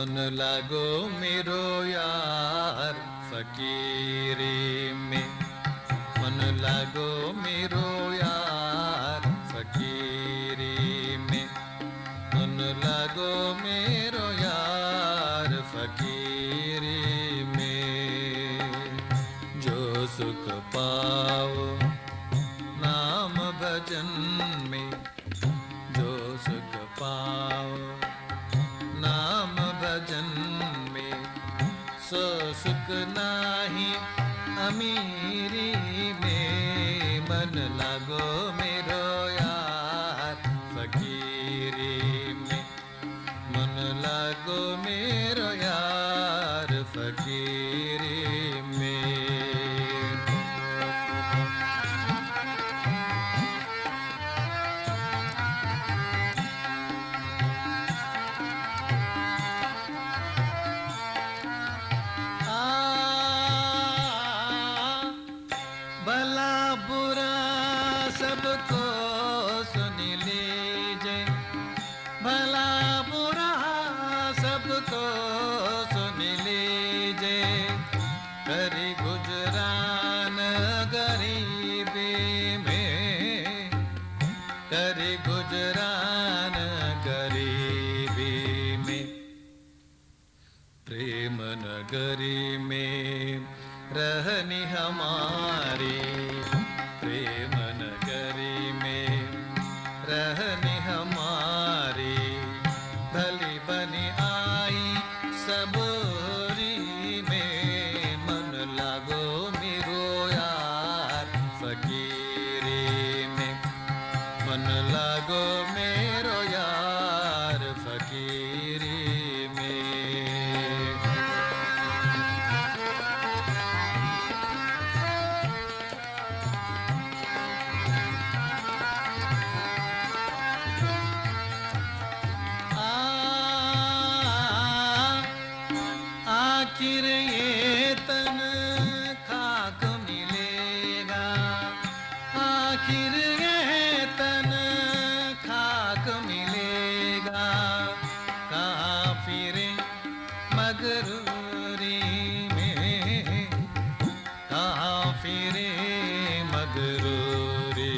मन लागो मेरो यार फकीरी में, मन लागो मेरो यार फकीरी में, मन लागो मेरो यार फकीरी में। जो सुख पाओ नाम भजन में, जो सुख पाओ नाम भजन में, सो सुख नाही अमीरी में। मन लागो मेरो यार फकीरी में, मन लागो मेरो यार फकीरी में। भला बुरा सबको सुन लीजिए, भला बुरा सबको सुन लीजिए। करी गुजरान गरीबी में, करी गुजरान गरीबी में। प्रेम नगरी में रहनी हमारी, प्रेम नगरी में रहनी हमारी। भली बनी आई सबोरी में, मन लागो मेरो यार फकीरी में, मन लागो मेरो यार फकीरी में। आखिर ये तन खाक मिलेगा, आखिर ये तन खाक मिलेगा। कहाँ फिरे मगरूरी में, कहाँ फिरे मगरूरी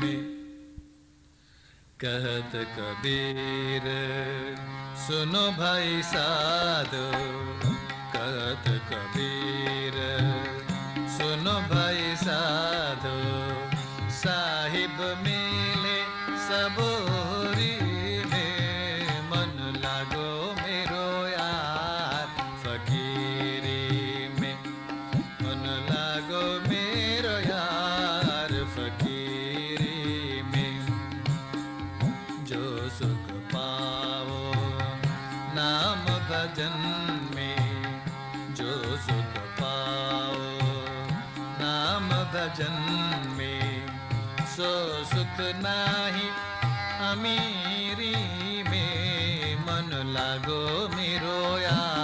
में। कहत कबीर सुनो भाई साधो, कहत कबीर सुनो भाई साधो। साहिब मिले सबोरी में, मन लागो मेरो यार फकीरी में, मन लागो मेरो यार फकीरी में। जो सुख पाओ नाम भजन में, जो सुख पाओ नाम भजन में। सो सुख नाही अमीरी में, मन लागो मेरो यार